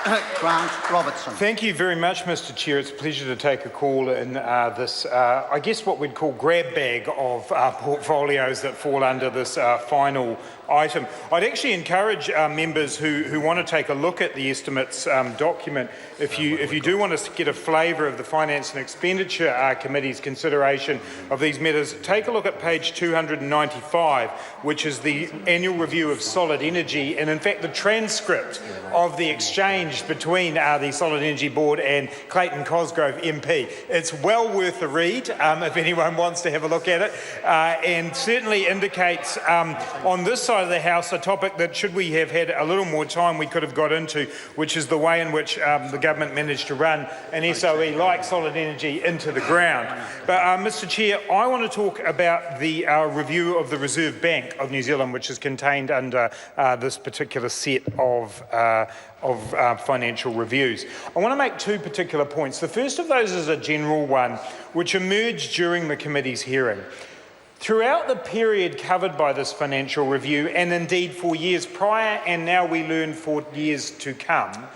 Grant Robertson. Thank you very much, Mr Chair. It's a pleasure to take a call in this, I guess what we'd call grab bag of portfolios that fall under this final item. I'd actually encourage members who want to take a look at the estimates document, if you do want to get a flavour of the Finance and Expenditure Committee's consideration of these matters, take a look at page 295, which is the annual review of solid energy, and in fact the transcript of the exchange between the Solid Energy Board and Clayton Cosgrove MP. It's well worth a read if anyone wants to have a look at it, and certainly indicates on this side of the House a topic that, should we have had a little more time, we could have got into, which is the way in which the government managed to run an SOE like solid energy into the ground. But Mr Chair, I want to talk about the review of the Reserve Bank of New Zealand, which is contained under this particular set of financial reviews. I want to make two particular points. The first of those is a general one, which emerged during the committee's hearing. Throughout the period covered by this financial review, and indeed for years prior, and now we learn for years to come,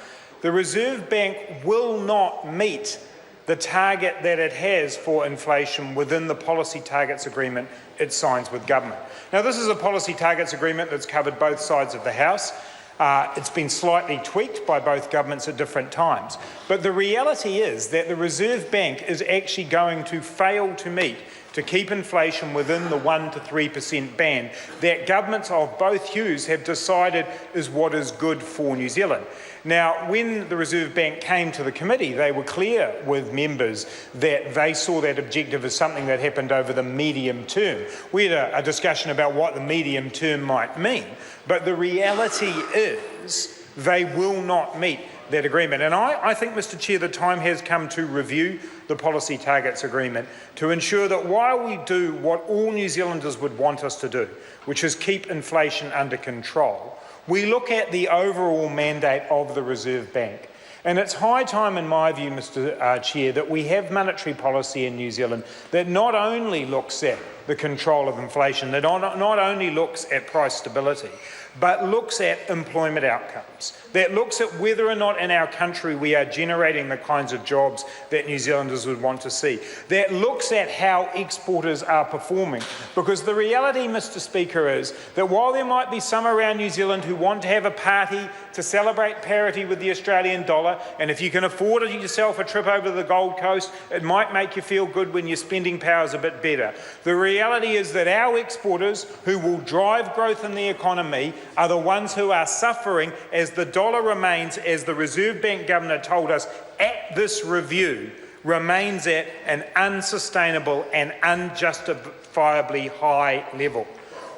the Reserve Bank will not meet the target that it has for inflation within the policy targets agreement it signs with government. Now, this is a policy targets agreement that's covered both sides of the House. It's been slightly tweaked by both governments at different times. But the reality is that the Reserve Bank is actually going to fail to keep inflation within the 1 to 3% band that governments of both hues have decided is what is good for New Zealand. Now, when the Reserve Bank came to the committee, they were clear with members that they saw that objective as something that happened over the medium term. We had a discussion about what the medium term might mean, but the reality is they will not meet that agreement. And I think, Mr Chair, the time has come to review the policy targets agreement to ensure that while we do what all New Zealanders would want us to do, which is keep inflation under control, we look at the overall mandate of the Reserve Bank. And it's high time, in my view, Mr Chair, that we have monetary policy in New Zealand that not only looks at the control of inflation, that not only looks at price stability, but looks at employment outcomes, that looks at whether or not in our country we are generating the kinds of jobs that New Zealanders would want to see, that looks at how exporters are performing. Because the reality, Mr Speaker, is that while there might be some around New Zealand who want to have a party to celebrate parity with the Australian dollar, and if you can afford yourself a trip over to the Gold Coast, it might make you feel good when your spending power is a bit better. The reality is that our exporters, who will drive growth in the economy, are the ones who are suffering as the dollar remains, as the Reserve Bank Governor told us at this review, remains at an unsustainable and unjustifiably high level.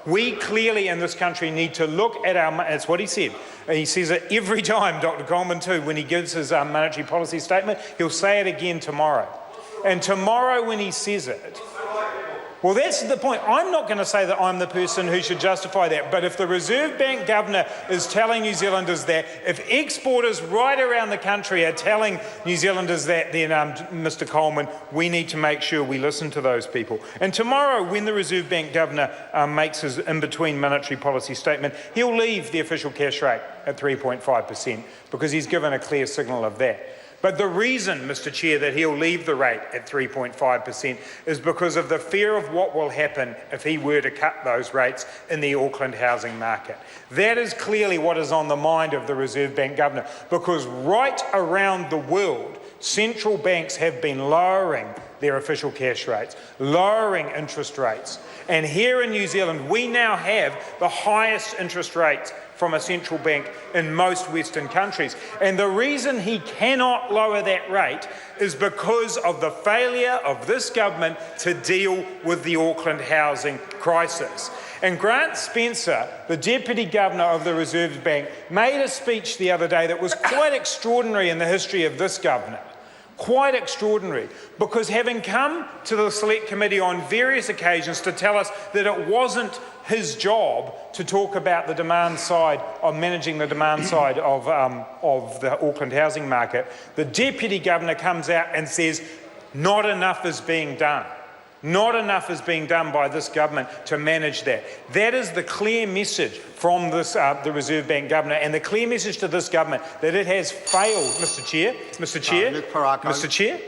We clearly in this country need to look at our, that's what he said. He says it every time, Dr Coleman too, when he gives his monetary policy statement. He'll say it again tomorrow. And tomorrow when he says it, well, that's the point. I'm not going to say that I'm the person who should justify that, but if the Reserve Bank Governor is telling New Zealanders that, if exporters right around the country are telling New Zealanders that, then, Mr Coleman, we need to make sure we listen to those people. And tomorrow, when the Reserve Bank Governor makes his in-between monetary policy statement, he'll leave the official cash rate at 3.5% because he's given a clear signal of that. But the reason, Mr Chair, that he'll leave the rate at 3.5% is because of the fear of what will happen if he were to cut those rates in the Auckland housing market. That is clearly what is on the mind of the Reserve Bank Governor, because right around the world, central banks have been lowering their official cash rates, lowering interest rates. And here in New Zealand, we now have the highest interest rates from a central bank in most Western countries. And the reason he cannot lower that rate is because of the failure of this government to deal with the Auckland housing crisis. And Grant Spencer, the Deputy Governor of the Reserve Bank, made a speech the other day that was quite extraordinary in the history of this government. Quite extraordinary, because having come to the Select Committee on various occasions to tell us that it wasn't his job to talk about the demand side of managing the demand side of the Auckland housing market, the Deputy Governor comes out and says not enough is being done. Not enough is being done by this government to manage that. That is the clear message from this, the Reserve Bank Governor, and the clear message to this government that it has failed, Mr Chair, Mr Chair, Luke Parako. Mr Chair.